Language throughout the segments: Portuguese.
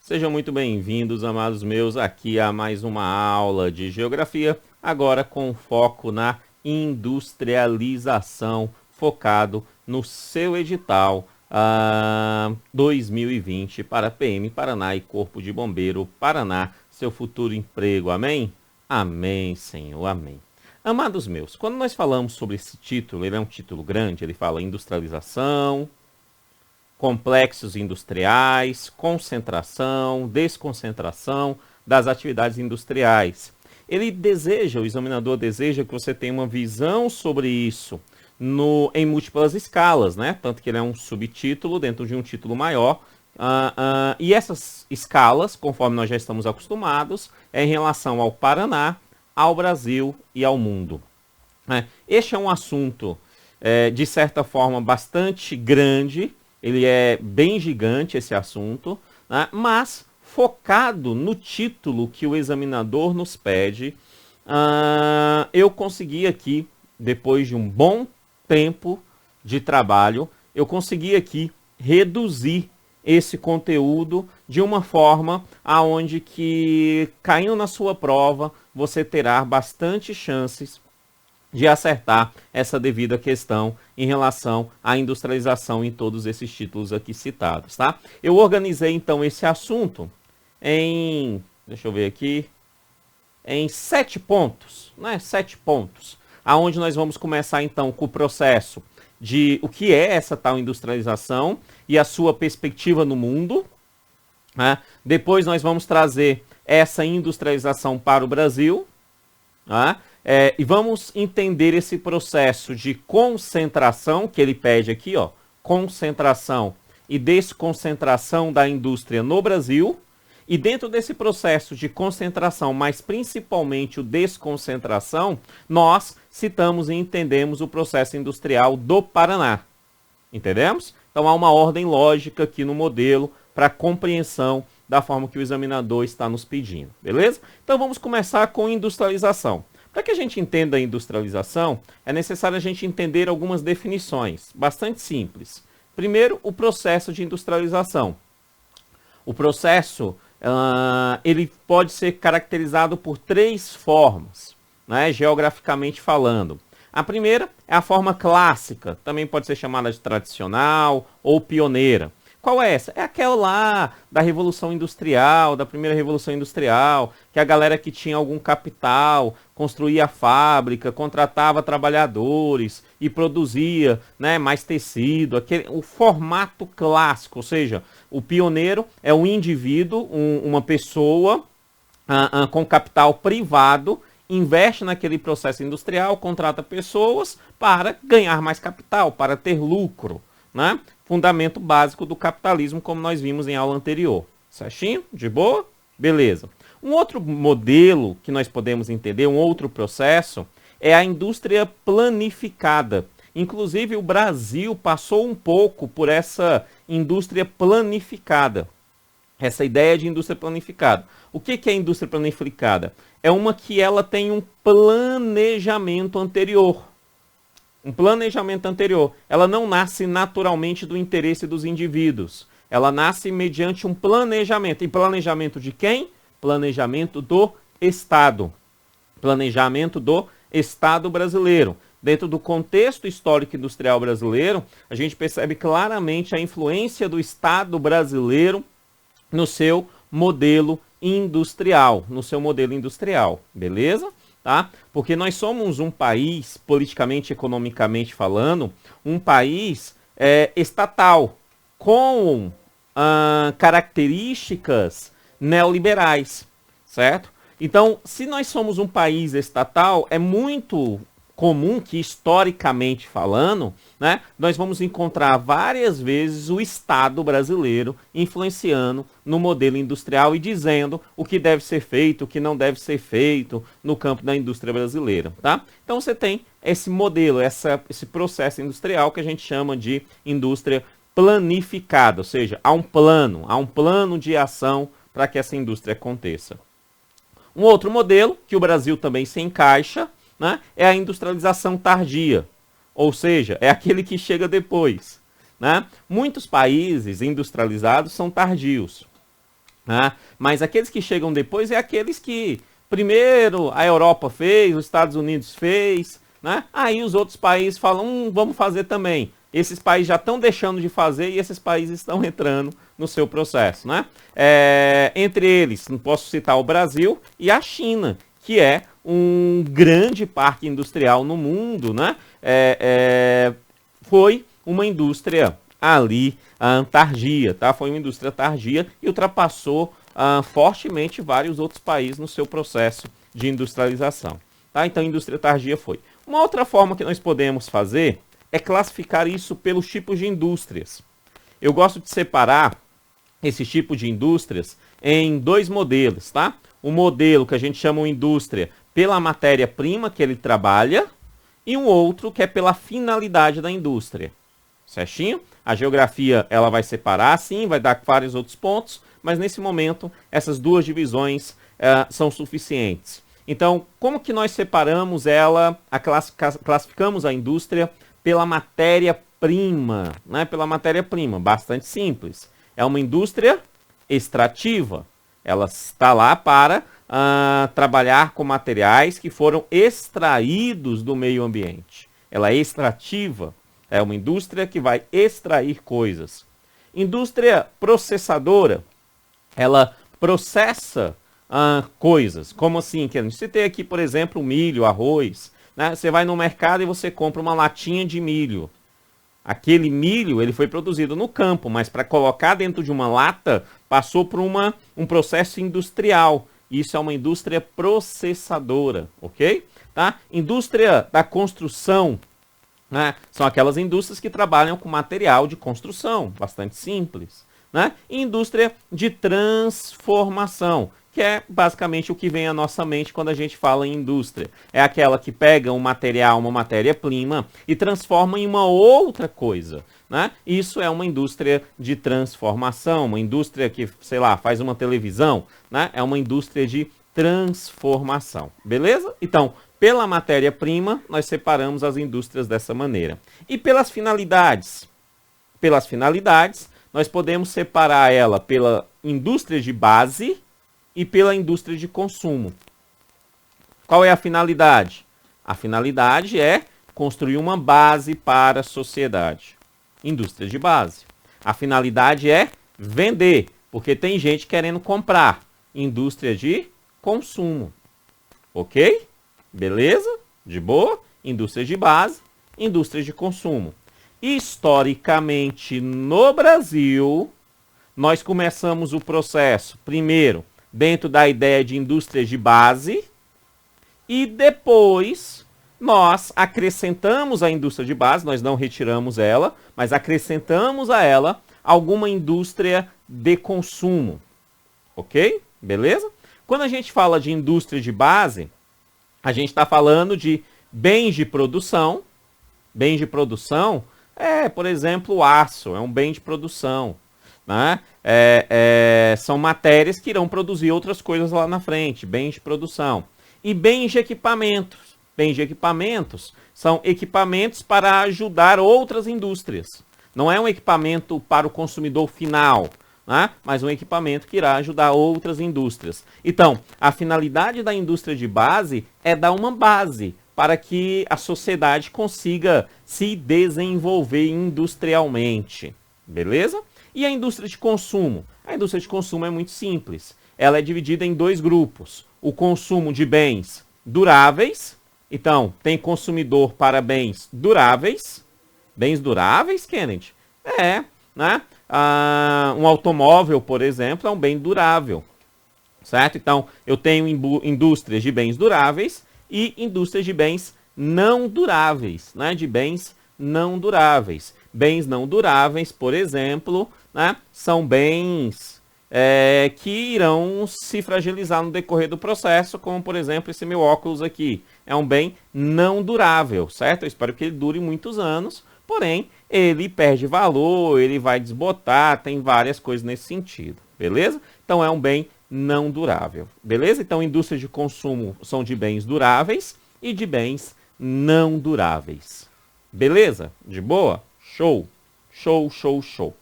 Sejam muito bem-vindos, amados meus, aqui a mais uma aula de geografia, agora com foco na industrialização, focado no seu edital 2020 para PM Paraná e Corpo de Bombeiro Paraná, seu futuro emprego, amém? Amém, Senhor, amém. Amados meus, quando nós falamos sobre esse título, ele é um título grande, ele fala industrialização, complexos industriais, concentração, desconcentração das atividades industriais. O examinador deseja que você tenha uma visão sobre isso em múltiplas escalas, né? Tanto que ele é um subtítulo dentro de um título maior. E essas escalas, conforme nós já estamos acostumados, é em relação ao Paraná, ao Brasil e ao mundo. Este é um assunto, de certa forma, bastante grande. Ele é bem gigante, esse assunto, né? Mas focado no título que o examinador nos pede, eu consegui aqui, depois de um bom tempo de trabalho, eu consegui aqui reduzir esse conteúdo de uma forma aonde que, caindo na sua prova, você terá bastante chances de acertar essa devida questão em relação à industrialização em todos esses títulos aqui citados, tá? Eu organizei então esse assunto deixa eu ver aqui, em 7 pontos, né? 7 pontos, aonde nós vamos começar então com o processo de o que é essa tal industrialização e a sua perspectiva no mundo, né? Depois nós vamos trazer essa industrialização para o Brasil, né? E vamos entender esse processo de concentração que ele pede aqui, ó, concentração e desconcentração da indústria no Brasil. E dentro desse processo de concentração, mas principalmente o desconcentração, nós citamos e entendemos o processo industrial do Paraná. Entendemos? Então há uma ordem lógica aqui no modelo para compreensão da forma que o examinador está nos pedindo, beleza? Então vamos começar com industrialização. Para que a gente entenda a industrialização, é necessário a gente entender algumas definições, bastante simples. Primeiro, o processo de industrialização. O processo, ele pode ser caracterizado por 3 formas, né, geograficamente falando. A primeira é a forma clássica, também pode ser chamada de tradicional ou pioneira. Qual é essa? É aquela lá da Revolução Industrial, da primeira Revolução Industrial, que a galera que tinha algum capital construía a fábrica, contratava trabalhadores e produzia, né, mais tecido, o formato clássico, ou seja, o pioneiro é um indivíduo, uma pessoa com capital privado, investe naquele processo industrial, contrata pessoas para ganhar mais capital, para ter lucro, né? Fundamento básico do capitalismo, como nós vimos em aula anterior. Certinho? De boa? Beleza. Um outro modelo que nós podemos entender, um outro processo, é a indústria planificada. Inclusive, o Brasil passou um pouco por essa indústria planificada. Essa ideia de indústria planificada. O que é indústria planificada? É uma que ela tem um planejamento anterior. Um planejamento anterior. Ela não nasce naturalmente do interesse dos indivíduos. Ela nasce mediante um planejamento. E planejamento de quem? Planejamento do Estado. Planejamento do Estado brasileiro. Dentro do contexto histórico industrial brasileiro, a gente percebe claramente a influência do Estado brasileiro no seu modelo industrial. Beleza? Tá? Porque nós somos um país, politicamente e economicamente falando, um país estatal, com características neoliberais, certo? Então, se nós somos um país estatal, é muito comum que, historicamente falando, né, nós vamos encontrar várias vezes o Estado brasileiro influenciando no modelo industrial e dizendo o que deve ser feito, o que não deve ser feito no campo da indústria brasileira. Tá? Então você tem esse modelo, esse processo industrial que a gente chama de indústria planificada, ou seja, há um plano de ação para que essa indústria aconteça. Um outro modelo, que o Brasil também se encaixa, né, é a industrialização tardia, ou seja, é aquele que chega depois. Né? Muitos países industrializados são tardios. né? Mas aqueles que chegam depois é aqueles que primeiro a Europa fez, os Estados Unidos fez, né? Aí os outros países falam, vamos fazer também. Esses países já estão deixando de fazer e esses países estão entrando no seu processo, né? Entre eles, não posso citar o Brasil e a China, que é um grande parque industrial no mundo, né? Foi uma indústria ali, tardia, tá? Foi uma indústria tardia e ultrapassou fortemente vários outros países no seu processo de industrialização, tá? Então, a indústria tardia foi. Uma outra forma que nós podemos fazer é classificar isso pelos tipos de indústrias. Eu gosto de separar esse tipo de indústrias em dois modelos, tá? O modelo que a gente chama de indústria pela matéria-prima que ele trabalha e um outro que é pela finalidade da indústria. Certinho? A geografia ela vai separar, sim, vai dar vários outros pontos, mas nesse momento essas duas divisões são suficientes. Então, como que nós separamos ela, classificamos a indústria pela matéria-prima, né? Pela matéria-prima, bastante simples. É uma indústria extrativa. Ela está lá para trabalhar com materiais que foram extraídos do meio ambiente. Ela é extrativa. É uma indústria que vai extrair coisas. Indústria processadora. Ela processa coisas. Como assim? Que eu citei aqui, por exemplo, milho, arroz. Né? Você vai no mercado e você compra uma latinha de milho. Aquele milho ele foi produzido no campo, mas para colocar dentro de uma lata, passou por um processo industrial. Isso é uma indústria processadora, ok? Tá? Indústria da construção, né? São aquelas indústrias que trabalham com material de construção, bastante simples. Né? E indústria de transformação, que é basicamente o que vem à nossa mente quando a gente fala em indústria. É aquela que pega um material, uma matéria-prima e transforma em uma outra coisa. Né? Isso é uma indústria de transformação, uma indústria que, sei lá, faz uma televisão, né? É uma indústria de transformação. Beleza? Então, pela matéria-prima, nós separamos as indústrias dessa maneira. E pelas finalidades? Pelas finalidades, nós podemos separar ela pela indústria de base e pela indústria de consumo. Qual é a finalidade? A finalidade é construir uma base para a sociedade. Indústria de base. A finalidade é vender, porque tem gente querendo comprar. Indústria de consumo. Ok? Beleza? De boa? Indústria de base, indústria de consumo. Historicamente, no Brasil, nós começamos o processo, primeiro, dentro da ideia de indústria de base, e depois nós acrescentamos a indústria de base, nós não retiramos ela, mas acrescentamos a ela alguma indústria de consumo. Ok? Beleza? Quando a gente fala de indústria de base, a gente está falando de bens de produção. Bens de produção por exemplo, o aço, é um bem de produção. Né? São matérias que irão produzir outras coisas lá na frente, bens de produção. E bens de equipamentos. Bens de equipamentos são equipamentos para ajudar outras indústrias. Não é um equipamento para o consumidor final, né? Mas um equipamento que irá ajudar outras indústrias. Então, a finalidade da indústria de base é dar uma base para que a sociedade consiga se desenvolver industrialmente. Beleza? E a indústria de consumo? A indústria de consumo é muito simples. Ela é dividida em dois grupos. O consumo de bens duráveis. Então, tem consumidor para bens duráveis. Bens duráveis, Kennedy? Né? Um automóvel, por exemplo, é um bem durável. Certo? Então, eu tenho indústrias de bens duráveis e indústrias de bens não duráveis, né? De bens não duráveis. Bens não duráveis, por exemplo, né? São bens que irão se fragilizar no decorrer do processo, como, por exemplo, esse meu óculos aqui. É um bem não durável, certo? Eu espero que ele dure muitos anos, porém, ele perde valor, ele vai desbotar, tem várias coisas nesse sentido, beleza? Então, é um bem não durável, beleza? Então, indústrias de consumo são de bens duráveis e de bens não duráveis. Beleza? De boa? Show! Show, show, show.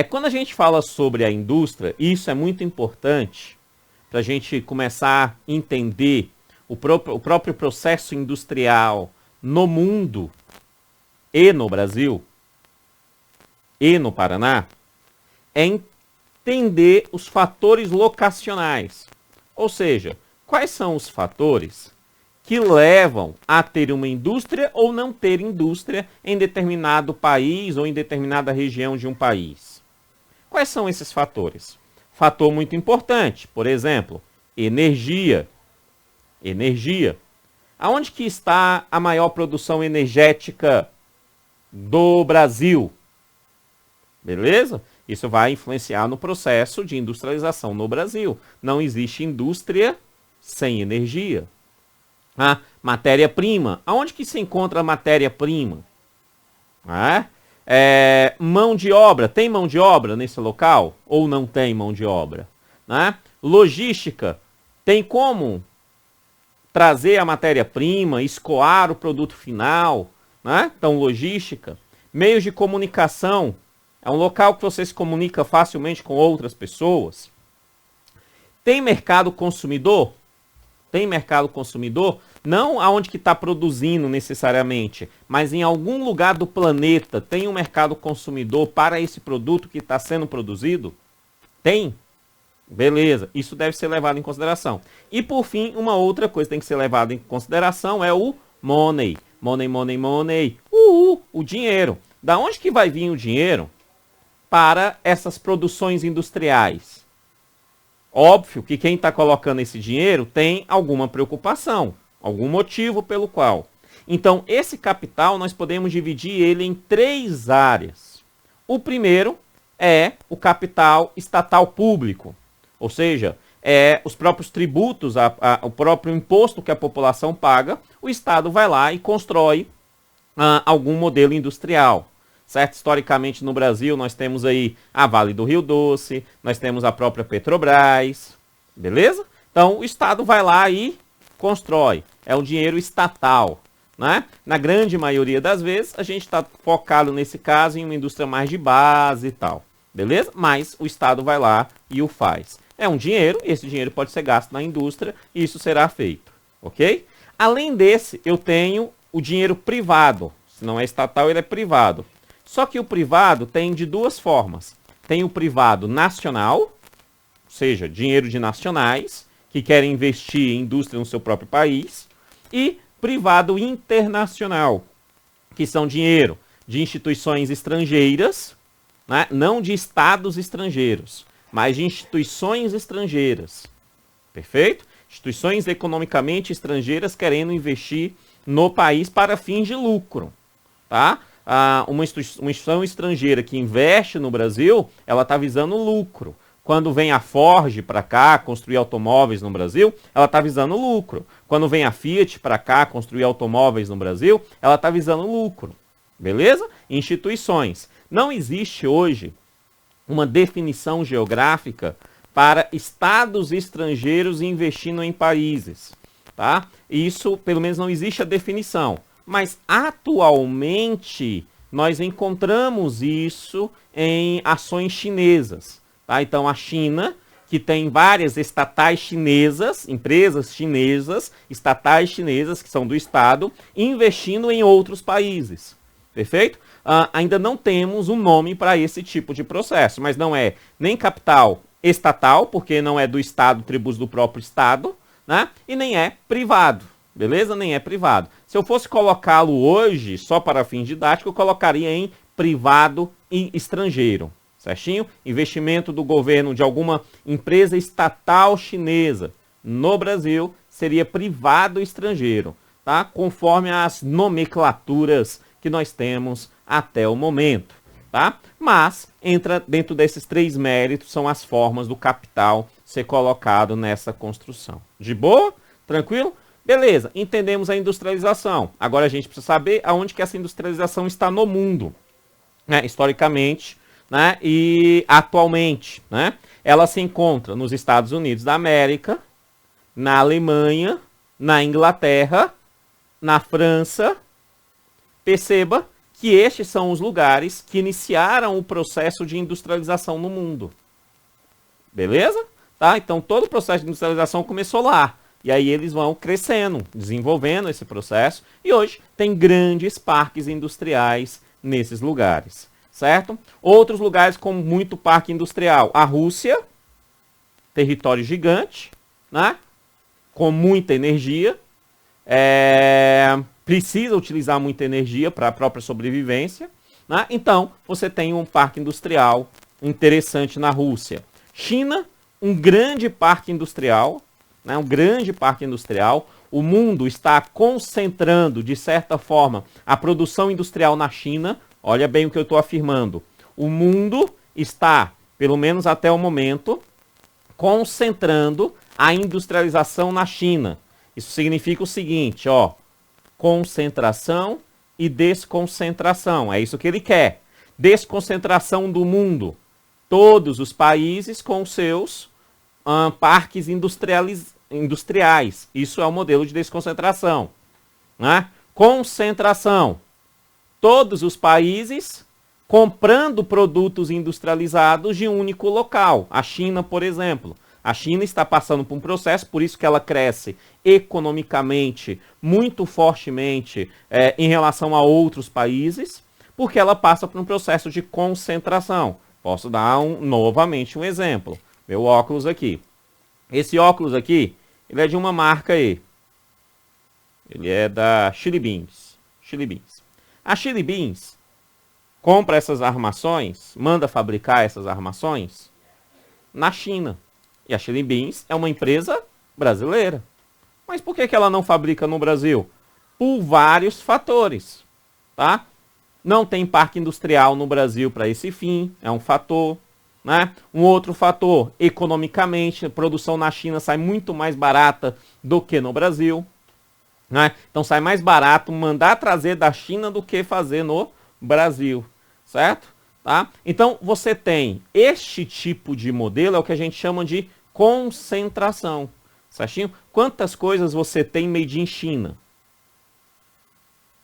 Quando a gente fala sobre a indústria, isso é muito importante para a gente começar a entender o próprio processo industrial no mundo e no Brasil e no Paraná, é entender os fatores locacionais. Ou seja, quais são os fatores que levam a ter uma indústria ou não ter indústria em determinado país ou em determinada região de um país. Quais são esses fatores? Fator muito importante, por exemplo, energia. Energia. Aonde que está a maior produção energética do Brasil? Beleza? Isso vai influenciar no processo de industrialização no Brasil. Não existe indústria sem energia. Matéria-prima. Aonde que se encontra a matéria-prima? Mão de obra. Tem mão de obra nesse local? Ou não tem mão de obra? Logística. Tem como trazer a matéria-prima, escoar o produto final? Então, logística. Meios de comunicação. É um local que você se comunica facilmente com outras pessoas. Tem mercado consumidor? Tem mercado consumidor? Não aonde que está produzindo necessariamente, mas em algum lugar do planeta tem um mercado consumidor para esse produto que está sendo produzido? Tem? Beleza, isso deve ser levado em consideração. E por fim, uma outra coisa que tem que ser levada em consideração é o money. Money. O dinheiro. Da onde que vai vir o dinheiro para essas produções industriais? Óbvio que quem está colocando esse dinheiro tem alguma preocupação, algum motivo pelo qual. Então, esse capital nós podemos dividir ele em 3 áreas. O primeiro é o capital estatal público, ou seja, os próprios tributos, o próprio imposto que a população paga, o Estado vai lá e constrói algum modelo industrial. Certo? Historicamente no Brasil nós temos aí a Vale do Rio Doce, nós temos a própria Petrobras, beleza? Então o Estado vai lá e constrói, é um dinheiro estatal, né? Na grande maioria das vezes a gente está focado nesse caso em uma indústria mais de base e tal, beleza? Mas o Estado vai lá e o faz. É um dinheiro, esse dinheiro pode ser gasto na indústria e isso será feito, ok? Além desse, eu tenho o dinheiro privado, se não é estatal ele é privado. Só que o privado tem de 2 formas. Tem o privado nacional, ou seja, dinheiro de nacionais, que querem investir em indústria no seu próprio país, e privado internacional, que são dinheiro de instituições estrangeiras, né? Não de estados estrangeiros, mas de instituições estrangeiras. Perfeito? Instituições economicamente estrangeiras querendo investir no país para fins de lucro, tá? Uma instituição estrangeira que investe no Brasil, ela está visando lucro. Quando vem a Ford para cá construir automóveis no Brasil, ela está visando lucro. Quando vem a Fiat para cá construir automóveis no Brasil, ela está visando lucro. Beleza? Instituições. Não existe hoje uma definição geográfica para estados estrangeiros investindo em países. Tá? Isso, pelo menos, não existe a definição. Mas atualmente nós encontramos isso em ações chinesas. Tá? Então a China, que tem várias estatais chinesas, empresas chinesas, estatais chinesas que são do Estado, investindo em outros países. Perfeito? Ainda não temos um nome para esse tipo de processo, mas não é nem capital estatal, porque não é do Estado, tributos do próprio Estado, né? E nem é privado. Beleza? Nem é privado. Se eu fosse colocá-lo hoje, só para fins didáticos, eu colocaria em privado e estrangeiro. Certinho? Investimento do governo de alguma empresa estatal chinesa no Brasil seria privado estrangeiro, tá? Conforme as nomenclaturas que nós temos até o momento, tá? Mas entra dentro desses 3 méritos, são as formas do capital ser colocado nessa construção. De boa? Tranquilo? Beleza, entendemos a industrialização. Agora a gente precisa saber aonde que essa industrialização está no mundo, né? Historicamente, né? E atualmente, né? Ela se encontra nos Estados Unidos da América, na Alemanha, na Inglaterra, na França. Perceba que estes são os lugares que iniciaram o processo de industrialização no mundo. Beleza? Tá? Então todo o processo de industrialização começou lá. E aí eles vão crescendo, desenvolvendo esse processo. E hoje tem grandes parques industriais nesses lugares. Certo? Outros lugares com muito parque industrial. A Rússia, território gigante, né? Com muita energia. Precisa utilizar muita energia para a própria sobrevivência. Né? Então, você tem um parque industrial interessante na Rússia. China, um grande parque industrial. Né? Um grande parque industrial. O mundo está concentrando, de certa forma, a produção industrial na China. Olha bem o que eu estou afirmando. O mundo está, pelo menos até o momento, concentrando a industrialização na China. Isso significa o seguinte, ó, concentração e desconcentração. É isso que ele quer. Desconcentração do mundo. Todos os países com seus parques industriais. Isso é o modelo de desconcentração. Né? Concentração. Todos os países comprando produtos industrializados de um único local. A China, por exemplo. A China está passando por um processo, por isso que ela cresce economicamente muito fortemente em relação a outros países, porque ela passa por um processo de concentração. Posso dar novamente um exemplo. Meu óculos aqui. Esse óculos aqui, ele é de uma marca aí. Ele é da Chili Beans. Chili Beans. A Chili Beans compra essas armações, manda fabricar essas armações na China. E a Chili Beans é uma empresa brasileira. Mas por que ela não fabrica no Brasil? Por vários fatores, tá? Não tem parque industrial no Brasil para esse fim, é um fator, né? Um outro fator, economicamente, a produção na China sai muito mais barata do que no Brasil, né? Então sai mais barato mandar trazer da China do que fazer no Brasil, certo? Tá? Então você tem este tipo de modelo, é o que a gente chama de concentração. Certinho? Quantas coisas você tem made in China?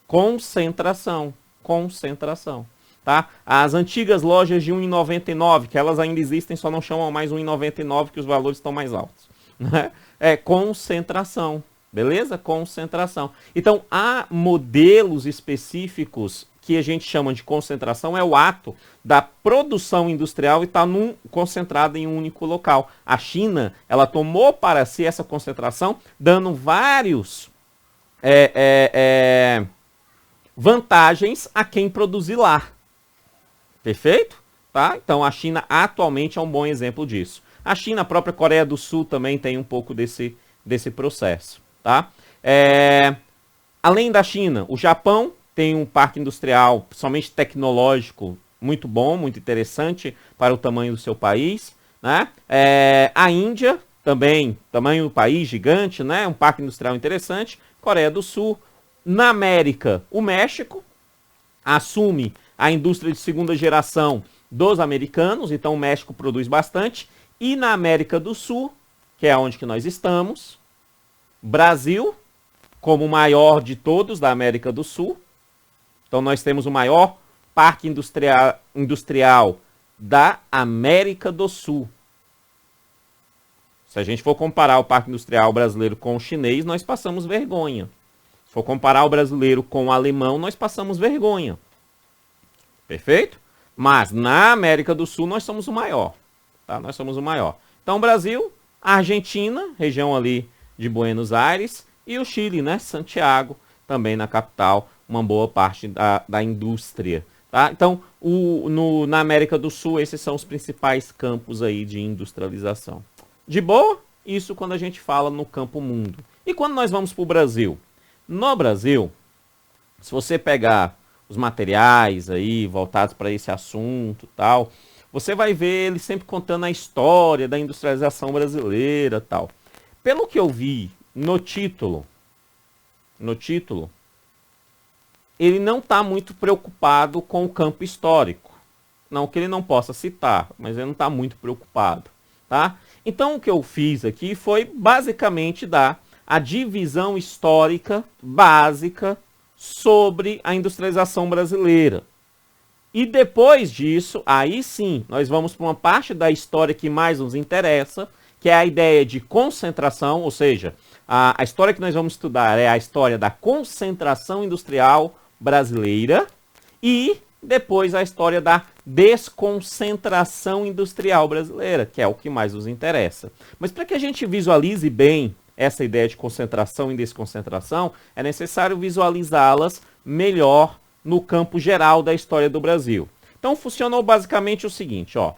Concentração. Concentração. Tá? As antigas lojas de 1,99, que elas ainda existem, só não chamam mais 1,99, que os valores estão mais altos. Né? É concentração. Beleza? Concentração. Então, há modelos específicos que a gente chama de concentração, é o ato da produção industrial e está concentrada em um único local. A China, ela tomou para si essa concentração, dando vários vantagens a quem produzir lá. Perfeito? Tá? Então, a China atualmente é um bom exemplo disso. A China, a própria Coreia do Sul também tem um pouco desse processo. Tá? Além da China, o Japão tem um parque industrial, somente tecnológico, muito bom, muito interessante para o tamanho do seu país. Né? A Índia, também, tamanho do país, gigante, né? Um parque industrial interessante. Coreia do Sul. Na América, o México assume a indústria de segunda geração dos americanos, então o México produz bastante. E na América do Sul, que é onde que nós estamos, Brasil, como o maior de todos da América do Sul. Então nós temos o maior parque industrial da América do Sul. Se a gente for comparar o parque industrial brasileiro com o chinês, nós passamos vergonha. Se for comparar o brasileiro com o alemão, nós passamos vergonha. Perfeito? Mas na América do Sul nós somos o maior. Tá? Nós somos o maior. Então Brasil, Argentina, região ali de Buenos Aires, e o Chile, né? Santiago, também na capital, uma boa parte da indústria. Tá? Então, na América do Sul, esses são os principais campos aí de industrialização. De boa? Isso quando a gente fala no campo mundo. E quando nós vamos para o Brasil? No Brasil, se você pegar os materiais aí voltados para esse assunto tal, você vai ver ele sempre contando a história da industrialização brasileira tal. Pelo que eu vi no título, ele não está muito preocupado com o campo histórico. Não que ele não possa citar, mas ele não está muito preocupado. Tá? Então o que eu fiz aqui foi basicamente dar a divisão histórica básica sobre a industrialização brasileira. E depois disso, aí sim, nós vamos para uma parte da história que mais nos interessa, que é a ideia de concentração, ou seja, a história que nós vamos estudar é a história da concentração industrial brasileira e depois a história da desconcentração industrial brasileira, que é o que mais nos interessa. Mas para que a gente visualize bem essa ideia de concentração e desconcentração, é necessário visualizá-las melhor no campo geral da história do Brasil. Então funcionou basicamente o seguinte, ó.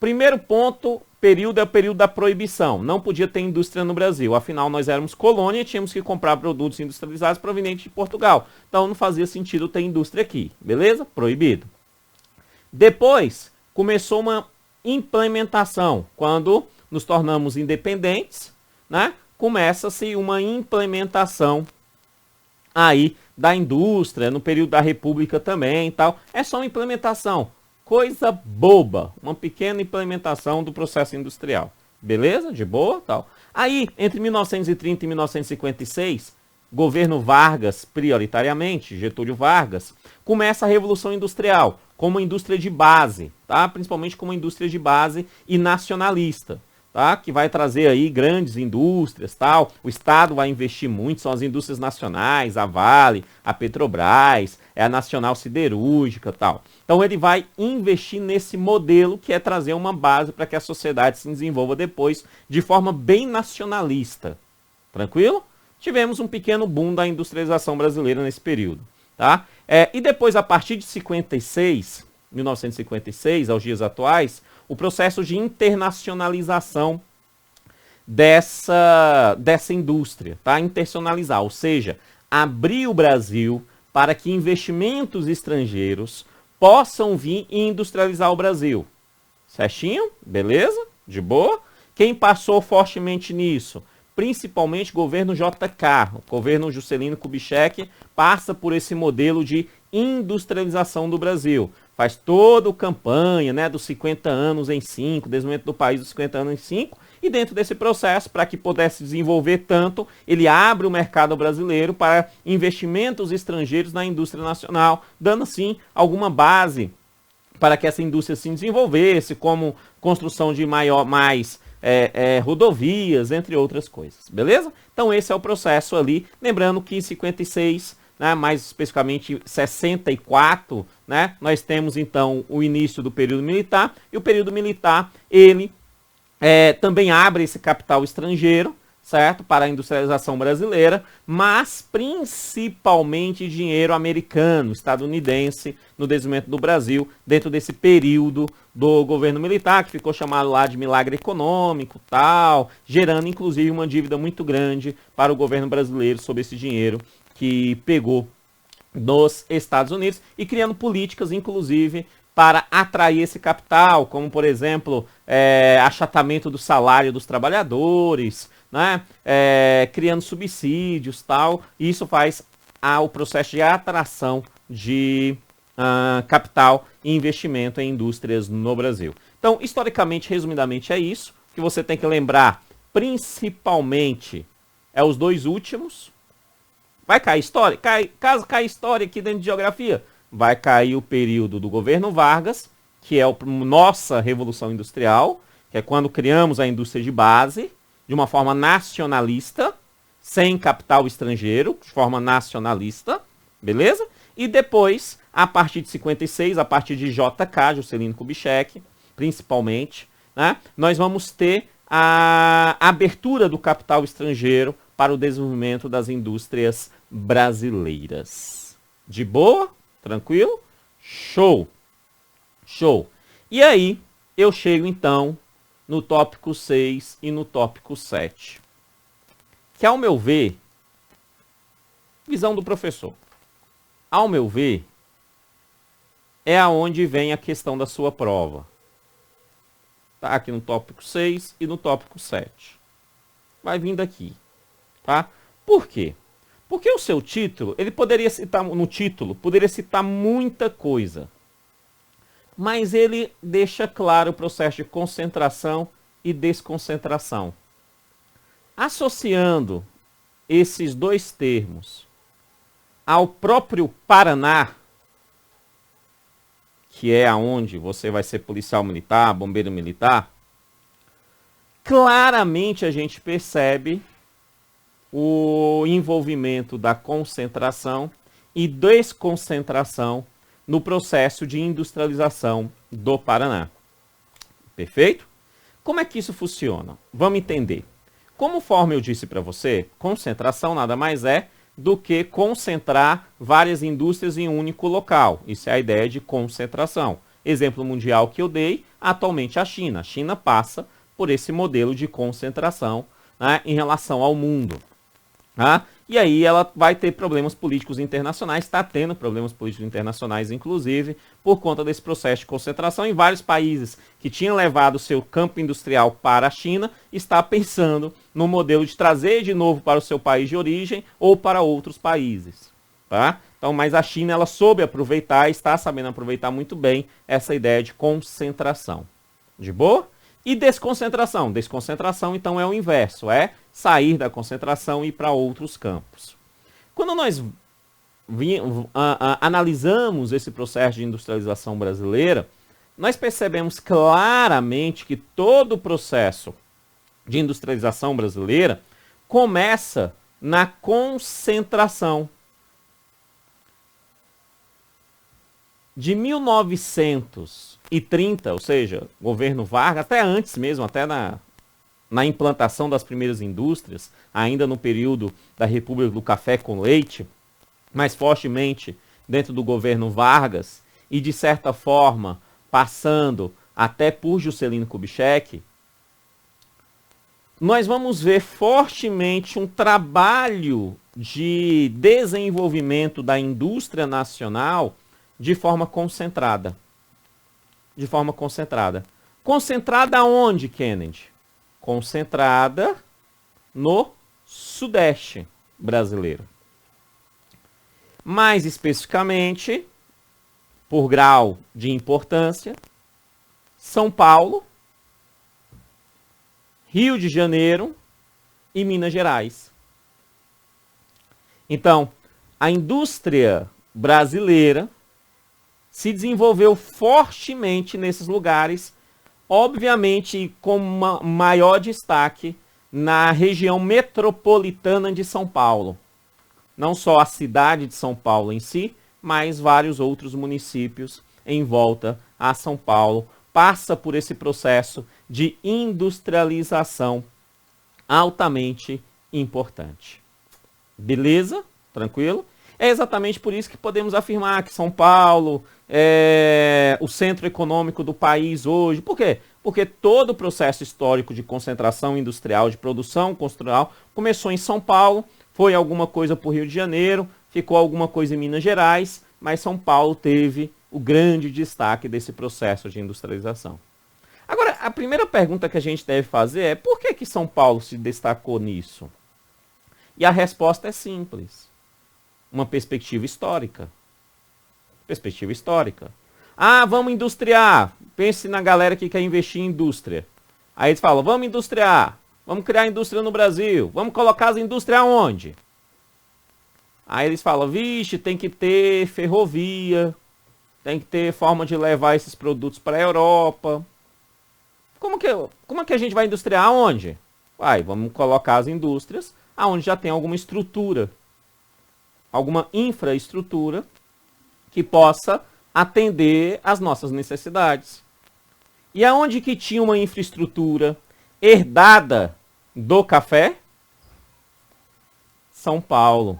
Primeiro ponto, período é o período da proibição. Não podia ter indústria no Brasil. Afinal, nós éramos colônia e tínhamos que comprar produtos industrializados provenientes de Portugal. Então não fazia sentido ter indústria aqui. Beleza? Proibido. Depois, começou uma implementação. Quando nos tornamos independentes, né? Começa-se uma implementação aí da indústria, no período da República também e tal. É só uma implementação. Coisa boba, uma pequena implementação do processo industrial. Beleza? De boa? Tal. Aí, entre 1930 e 1956, governo Vargas, prioritariamente, Getúlio Vargas, começa a Revolução Industrial, como indústria de base, tá? Principalmente como indústria de base e nacionalista. Tá? Que vai trazer aí grandes indústrias, tal. O Estado vai investir muito, são as indústrias nacionais, a Vale, a Petrobras, é a Nacional Siderúrgica, tal. Então ele vai investir nesse modelo que é trazer uma base para que a sociedade se desenvolva depois de forma bem nacionalista. Tranquilo? Tivemos um pequeno boom da industrialização brasileira nesse período, tá? E depois, a partir de 56, 1956, aos dias atuais, o processo de internacionalização dessa indústria, tá? Internacionalizar, ou seja, abrir o Brasil para que investimentos estrangeiros possam vir e industrializar o Brasil. Certinho? Beleza? De boa? Quem passou fortemente nisso? Principalmente o governo JK, o governo Juscelino Kubitschek, passa por esse modelo de industrialização do Brasil. Faz toda a campanha, né, dos 50 anos em 5, desenvolvimento do país dos 50 anos em 5, e dentro desse processo, para que pudesse desenvolver tanto, ele abre o mercado brasileiro para investimentos estrangeiros na indústria nacional, dando assim alguma base para que essa indústria se desenvolvesse, como construção de mais rodovias, entre outras coisas, beleza? Então esse é o processo ali, lembrando que em 56, né, mais especificamente 64, né, nós temos então o início do período militar, e o período militar, ele também abre esse capital estrangeiro, certo, para a industrialização brasileira, mas principalmente dinheiro americano, estadunidense, no desenvolvimento do Brasil, dentro desse período do governo militar, que ficou chamado lá de milagre econômico, tal, gerando inclusive uma dívida muito grande para o governo brasileiro sobre esse dinheiro que pegou nos Estados Unidos e criando políticas, inclusive, para atrair esse capital, como, por exemplo, achatamento do salário dos trabalhadores, né? Criando subsídios, tal. E isso faz o processo de atração de capital e investimento em indústrias no Brasil. Então, historicamente, resumidamente, é isso. O que você tem que lembrar, principalmente, é os dois últimos. Vai cair história? Caso caia história aqui dentro de geografia, vai cair o período do governo Vargas, que é a nossa Revolução Industrial, que é quando criamos a indústria de base, de uma forma nacionalista, sem capital estrangeiro, de forma nacionalista, beleza? E depois, a partir de 56, a partir de JK, Juscelino Kubitschek, principalmente, né, nós vamos ter a abertura do capital estrangeiro para o desenvolvimento das indústrias brasileiras. De boa? Tranquilo? Show! Show! E aí, eu chego então no tópico 6 e no tópico 7. Que, ao meu ver, visão do professor, ao meu ver, é aonde vem a questão da sua prova. Tá aqui no tópico 6 e no tópico 7. Vai vindo aqui. Tá? Por quê? Porque o seu título, ele poderia citar, no título, poderia citar muita coisa. Mas ele deixa claro o processo de concentração e desconcentração. Associando esses dois termos ao próprio Paraná, que é aonde você vai ser policial militar, bombeiro militar, claramente a gente percebe o envolvimento da concentração e desconcentração no processo de industrialização do Paraná. Perfeito? Como é que isso funciona? Vamos entender. Conforme eu disse para você, concentração nada mais é do que concentrar várias indústrias em um único local. Isso é a ideia de concentração. Exemplo mundial que eu dei, atualmente a China. A China passa por esse modelo de concentração, né, em relação ao mundo. Tá? E aí ela vai ter problemas políticos internacionais, está tendo problemas políticos internacionais, inclusive, por conta desse processo de concentração em vários países que tinham levado o seu campo industrial para a China, está pensando no modelo de trazer de novo para o seu país de origem ou para outros países. Tá? Então, mas a China ela soube aproveitar, está sabendo aproveitar muito bem essa ideia de concentração. De boa? E desconcentração. Desconcentração, então, é o inverso. É sair da concentração e ir para outros campos. Quando nós analisamos esse processo de industrialização brasileira, nós percebemos claramente que todo o processo de industrialização brasileira começa na concentração. De 1930, ou seja, governo Vargas, até antes mesmo, até na implantação das primeiras indústrias, ainda no período da República do Café com Leite, mais fortemente dentro do governo Vargas, e de certa forma passando até por Juscelino Kubitschek, nós vamos ver fortemente um trabalho de desenvolvimento da indústria nacional de forma concentrada. De forma concentrada. Concentrada onde, Kennedy? Concentrada no Sudeste brasileiro. Mais especificamente, por grau de importância, São Paulo, Rio de Janeiro e Minas Gerais. Então, a indústria brasileira se desenvolveu fortemente nesses lugares, obviamente com maior destaque na região metropolitana de São Paulo. Não só a cidade de São Paulo em si, mas vários outros municípios em volta a São Paulo passa por esse processo de industrialização altamente importante. Beleza? Tranquilo? É exatamente por isso que podemos afirmar que São Paulo é o centro econômico do país hoje. Por quê? Porque todo o processo histórico de concentração industrial, de produção industrial, começou em São Paulo, foi alguma coisa para o Rio de Janeiro, ficou alguma coisa em Minas Gerais, mas São Paulo teve o grande destaque desse processo de industrialização. Agora, a primeira pergunta que a gente deve fazer é por que São Paulo se destacou nisso? E a resposta é simples. Uma perspectiva histórica. Perspectiva histórica. Ah, vamos industriar. Pense na galera que quer investir em indústria. Aí eles falam, vamos industriar. Vamos criar indústria no Brasil. Vamos colocar as indústrias aonde? Aí eles falam, vixe, tem que ter ferrovia. Tem que ter forma de levar esses produtos para a Europa. Como que a gente vai industriar aonde? Vamos colocar as indústrias aonde já tem alguma estrutura. Alguma infraestrutura que possa atender às nossas necessidades. E aonde que tinha uma infraestrutura herdada do café? São Paulo.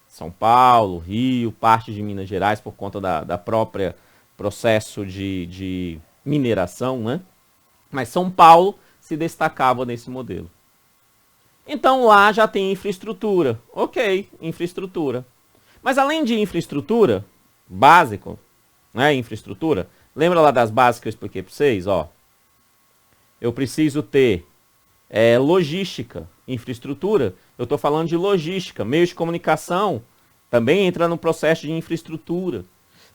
São Paulo, Rio, parte de Minas Gerais, por conta da própria processo de mineração, né? Mas São Paulo se destacava nesse modelo. Então lá já tem infraestrutura. Ok, infraestrutura. Mas além de infraestrutura, básico, né, infraestrutura, lembra lá das bases que eu expliquei para vocês? Ó, eu preciso ter logística, infraestrutura, eu estou falando de logística, meios de comunicação, também entra no processo de infraestrutura.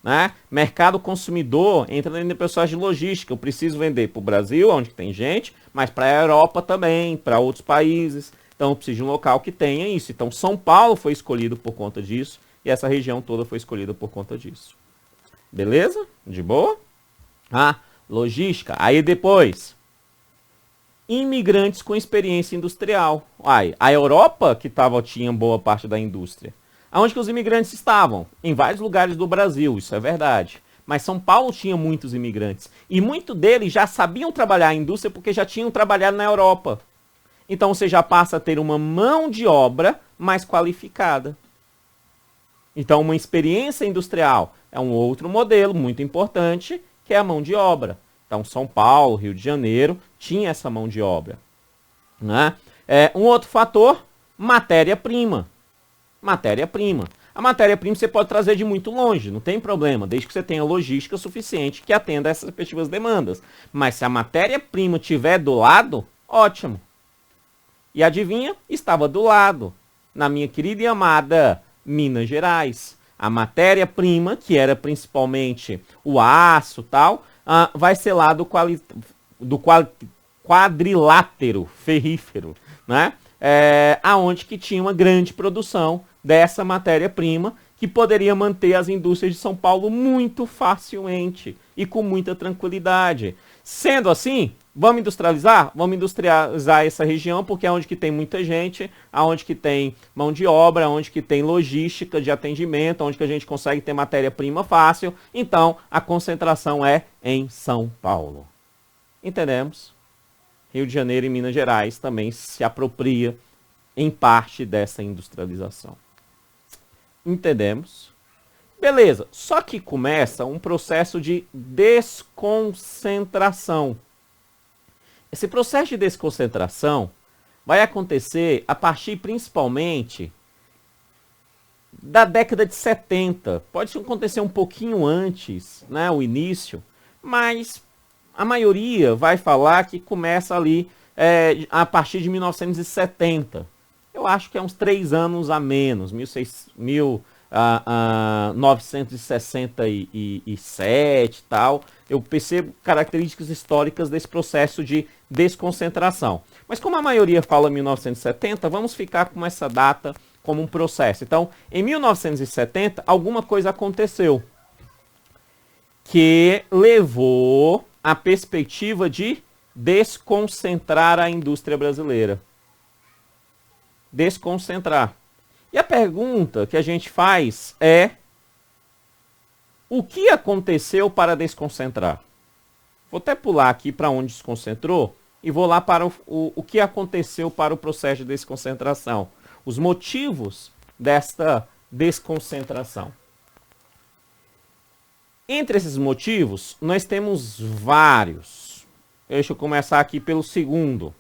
Né? Mercado consumidor entra no processo de logística, eu preciso vender para o Brasil, onde tem gente, mas para a Europa também, para outros países, então eu preciso de um local que tenha isso. Então São Paulo foi escolhido por conta disso, e essa região toda foi escolhida por conta disso. Beleza? De boa? Logística. Aí depois, imigrantes com experiência industrial. A Europa que tinha boa parte da indústria. Aonde que os imigrantes estavam? Em vários lugares do Brasil, isso é verdade. Mas São Paulo tinha muitos imigrantes. E muitos deles já sabiam trabalhar a indústria porque já tinham trabalhado na Europa. Então você já passa a ter uma mão de obra mais qualificada. Então uma experiência industrial é um outro modelo muito importante, que é a mão de obra. Então São Paulo, Rio de Janeiro, tinha essa mão de obra. Né? Um outro fator, matéria-prima. Matéria-prima. A matéria-prima você pode trazer de muito longe, não tem problema, desde que você tenha logística suficiente que atenda a essas respectivas demandas. Mas se a matéria-prima estiver do lado, ótimo. E adivinha? Estava do lado, na minha querida e amada Minas Gerais. A matéria-prima, que era principalmente o aço e tal, vai ser lá do quadrilátero ferrífero, né? Aonde que tinha uma grande produção dessa matéria-prima que poderia manter as indústrias de São Paulo muito facilmente e com muita tranquilidade. Sendo assim, vamos industrializar? Vamos industrializar essa região porque é onde que tem muita gente, aonde que tem mão de obra, onde que tem logística de atendimento, onde que a gente consegue ter matéria-prima fácil. Então, a concentração é em São Paulo. Entendemos? Rio de Janeiro e Minas Gerais também se apropria em parte dessa industrialização. Entendemos? Beleza, só que começa um processo de desconcentração. Esse processo de desconcentração vai acontecer a partir principalmente da década de 70. Pode acontecer um pouquinho antes, né, o início, mas a maioria vai falar que começa ali a partir de 1970. Eu acho que é uns 3 anos a menos, 1967 e tal. Eu percebo características históricas desse processo de desconcentração. Mas como a maioria fala 1970, vamos ficar com essa data como um processo. Então, em 1970, alguma coisa aconteceu que levou à perspectiva de desconcentrar a indústria brasileira. Desconcentrar. E a pergunta que a gente faz é: o que aconteceu para desconcentrar? Vou até pular aqui para onde desconcentrou e vou lá para o que aconteceu para o processo de desconcentração. Os motivos desta desconcentração. Entre esses motivos, nós temos vários. Deixa eu começar aqui pelo segundo.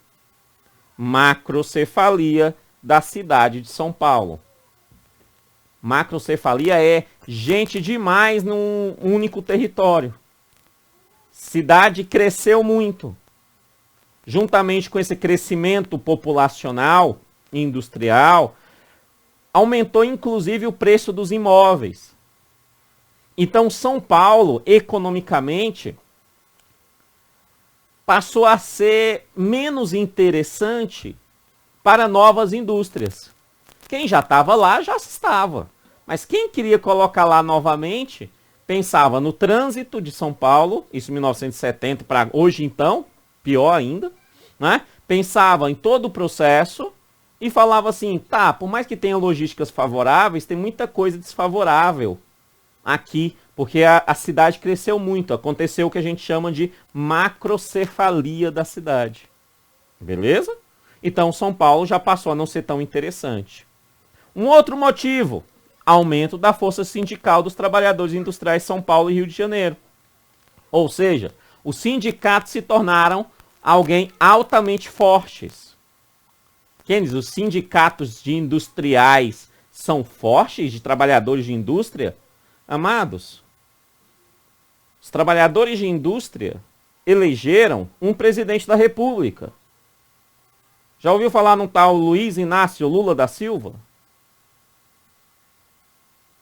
Macrocefalia da cidade de São Paulo. Macrocefalia é gente demais num único território. Cidade cresceu muito. Juntamente com esse crescimento populacional e industrial, aumentou inclusive o preço dos imóveis. Então São Paulo, economicamente, passou a ser menos interessante para novas indústrias. Quem já estava lá, já estava. Mas quem queria colocar lá novamente, pensava no trânsito de São Paulo, isso em 1970 para hoje então, pior ainda, né? Pensava em todo o processo e falava assim, tá, por mais que tenha logísticas favoráveis, tem muita coisa desfavorável aqui, porque a cidade cresceu muito, aconteceu o que a gente chama de macrocefalia da cidade. Beleza? Então, São Paulo já passou a não ser tão interessante. Um outro motivo, aumento da força sindical dos trabalhadores industriais de São Paulo e Rio de Janeiro. Ou seja, os sindicatos se tornaram alguém altamente fortes. Quem diz, os sindicatos de industriais são fortes, de trabalhadores de indústria? Amados, os trabalhadores de indústria elegeram um presidente da República. Já ouviu falar num tal Luiz Inácio Lula da Silva?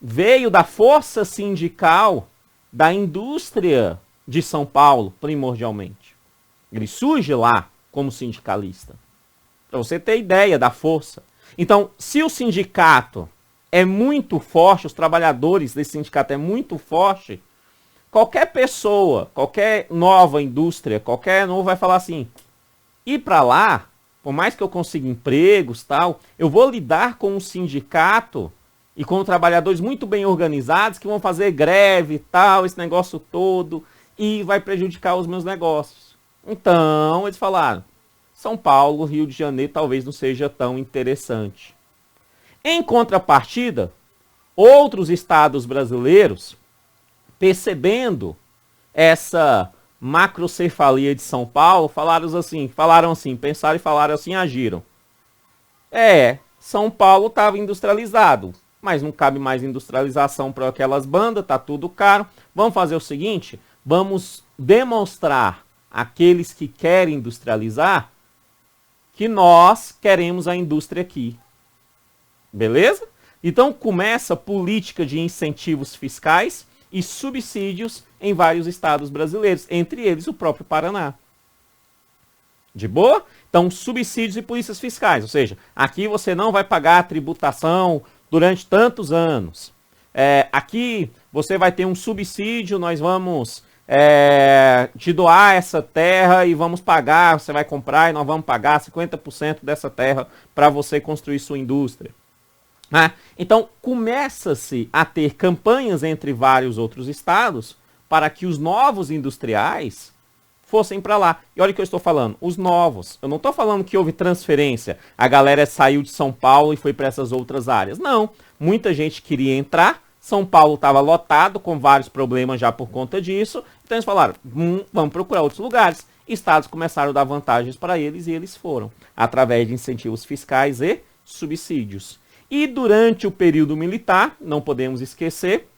Veio da força sindical da indústria de São Paulo, primordialmente. Ele surge lá como sindicalista. Para você ter ideia da força. Então, se o sindicato é muito forte, os trabalhadores desse sindicato é muito forte, qualquer pessoa, qualquer nova indústria, qualquer novo vai falar assim, ir para lá, por mais que eu consiga empregos, tal, eu vou lidar com um sindicato e com trabalhadores muito bem organizados que vão fazer greve e tal, esse negócio todo, e vai prejudicar os meus negócios. Então, eles falaram, São Paulo, Rio de Janeiro talvez não seja tão interessante. Em contrapartida, outros estados brasileiros, percebendo essa macrocefalia de São Paulo, falaram assim, pensaram e falaram assim, agiram. São Paulo estava industrializado, mas não cabe mais industrialização para aquelas bandas, tá tudo caro. Vamos fazer o seguinte, vamos demonstrar àqueles que querem industrializar que nós queremos a indústria aqui. Beleza? Então começa a política de incentivos fiscais e subsídios em vários estados brasileiros, entre eles o próprio Paraná. De boa? Então, subsídios e polícias fiscais, ou seja, aqui você não vai pagar a tributação durante tantos anos. Aqui você vai ter um subsídio, nós vamos te doar essa terra e vamos pagar, você vai comprar e nós vamos pagar 50% dessa terra para você construir sua indústria. Então, começa-se a ter campanhas entre vários outros estados para que os novos industriais fossem para lá. E olha o que eu estou falando, os novos. Eu não estou falando que houve transferência, a galera saiu de São Paulo e foi para essas outras áreas. Não, muita gente queria entrar, São Paulo estava lotado, com vários problemas já por conta disso. Então eles falaram, vamos procurar outros lugares. Estados começaram a dar vantagens para eles e eles foram, através de incentivos fiscais e subsídios. E durante o período militar, não podemos esquecer,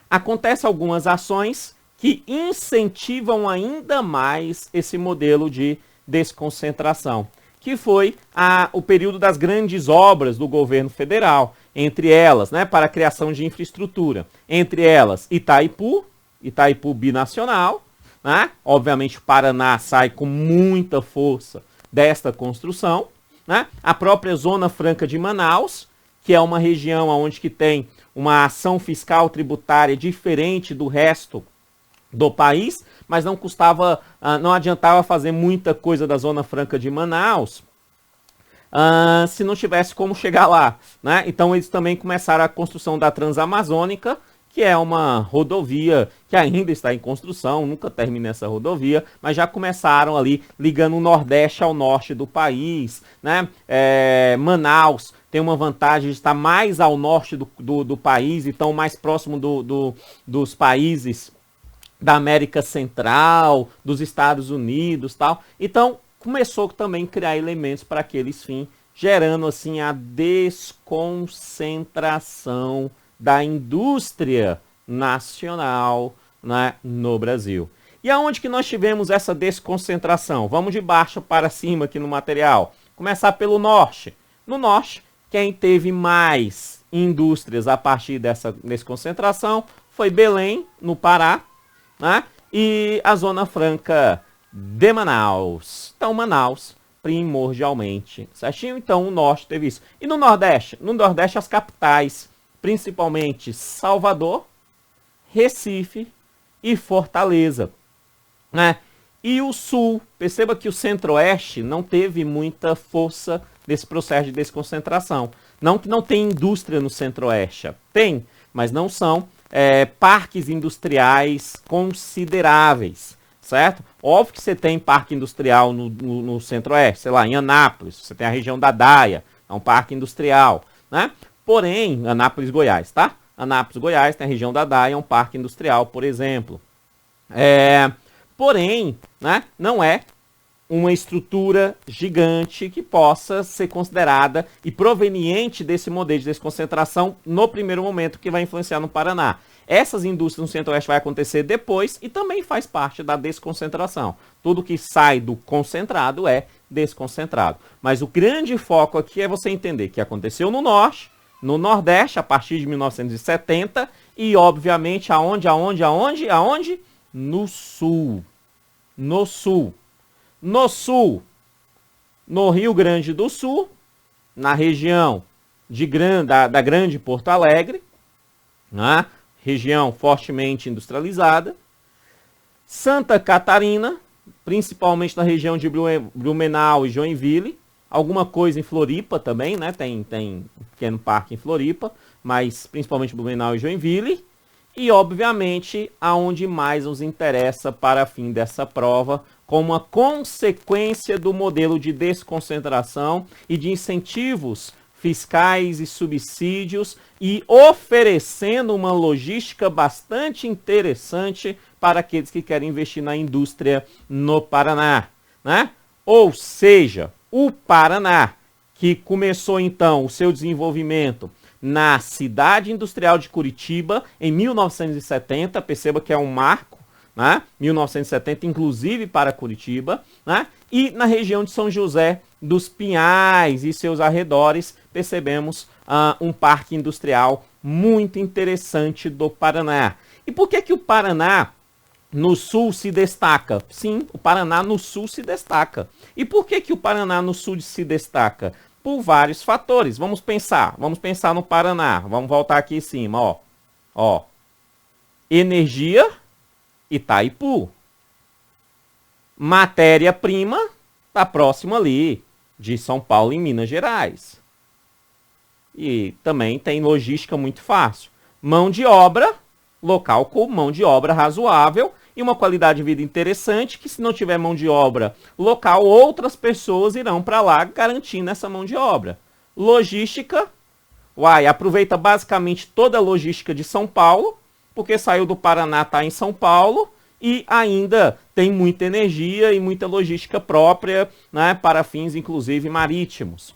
acontecem algumas ações que incentivam ainda mais esse modelo de desconcentração, que foi o período das grandes obras do governo federal, entre elas, para a criação de infraestrutura, entre elas Itaipu binacional, obviamente o Paraná sai com muita força desta construção, a própria Zona Franca de Manaus, que é uma região onde que tem uma ação fiscal tributária diferente do resto do país, mas não adiantava fazer muita coisa da Zona Franca de Manaus se não tivesse como chegar lá. Então eles também começaram a construção da Transamazônica, que é uma rodovia que ainda está em construção, nunca termina essa rodovia, mas já começaram ali ligando o Nordeste ao Norte do país, Manaus tem uma vantagem de estar mais ao norte do país, então mais próximo dos países da América Central, dos Estados Unidos, tal. Então começou também a criar elementos para aqueles fins, gerando assim a desconcentração da indústria nacional no Brasil. E aonde que nós tivemos essa desconcentração? Vamos de baixo para cima aqui no material. Começar pelo norte. No norte, quem teve mais indústrias a partir dessa desconcentração foi Belém, no Pará, e a Zona Franca de Manaus. Então, Manaus, primordialmente, certinho? Então, o norte teve isso. E no Nordeste? No Nordeste, as capitais, principalmente Salvador, Recife e Fortaleza. E o Sul, perceba que o Centro-Oeste não teve muita força nesse processo de desconcentração. Não que não tem indústria no Centro-Oeste, tem, mas não são parques industriais consideráveis, certo? Óbvio que você tem parque industrial no Centro-Oeste, sei lá, em Anápolis, você tem a região da Daia, é um parque industrial, Porém, Anápolis, Goiás, tá? Anápolis, Goiás, tem a região da Daia, é um parque industrial, por exemplo. Porém, não é uma estrutura gigante que possa ser considerada e proveniente desse modelo de desconcentração no primeiro momento que vai influenciar no Paraná. Essas indústrias no Centro-Oeste vai acontecer depois e também faz parte da desconcentração. Tudo que sai do concentrado é desconcentrado. Mas o grande foco aqui é você entender que aconteceu no Norte, no Nordeste, a partir de 1970, e obviamente aonde? No Sul. No Sul. No Sul, no Rio Grande do Sul, na região da grande Porto Alegre, né? Região fortemente industrializada. Santa Catarina, principalmente na região de Blumenau e Joinville. Alguma coisa em Floripa também, né? Tem um pequeno parque em Floripa, mas principalmente Blumenau e Joinville. E, obviamente, aonde mais nos interessa para fim dessa prova, como uma consequência do modelo de desconcentração e de incentivos fiscais e subsídios, e oferecendo uma logística bastante interessante para aqueles que querem investir na indústria no Paraná, né? Ou seja, o Paraná, que começou então o seu desenvolvimento na cidade industrial de Curitiba em 1970, perceba que é um marco, né? 1970, inclusive para Curitiba, né? E na região de São José dos Pinhais e seus arredores, percebemos um parque industrial muito interessante do Paraná. E por que o Paraná no sul se destaca? Sim, o Paraná no sul se destaca. E por que o Paraná no sul se destaca? Por vários fatores. Vamos pensar no Paraná. Vamos voltar aqui em cima, ó. Energia, Itaipu. Matéria-prima, tá próximo ali, de São Paulo e Minas Gerais. E também tem logística muito fácil. Mão de obra, local com mão de obra razoável e uma qualidade de vida interessante, que se não tiver mão de obra local, outras pessoas irão para lá garantindo essa mão de obra. Logística, aproveita basicamente toda a logística de São Paulo, porque saiu do Paraná, está em São Paulo, e ainda tem muita energia e muita logística própria, né, para fins inclusive marítimos.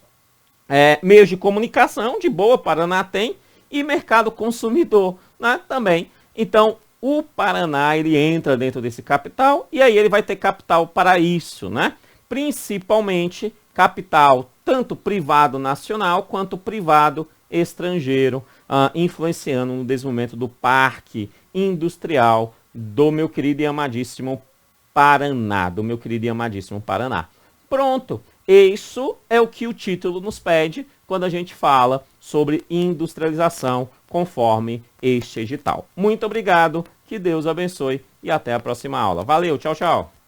Meios de comunicação, de boa, Paraná tem, e mercado consumidor, né, também. Então, o Paraná, ele entra dentro desse capital, e aí ele vai ter capital para isso, né? Principalmente capital tanto privado nacional quanto privado estrangeiro, influenciando no desenvolvimento do parque industrial do meu querido e amadíssimo Paraná, Pronto, isso é o que o título nos pede quando a gente fala sobre industrialização conforme este edital. Muito obrigado, que Deus abençoe e até a próxima aula. Valeu, tchau, tchau.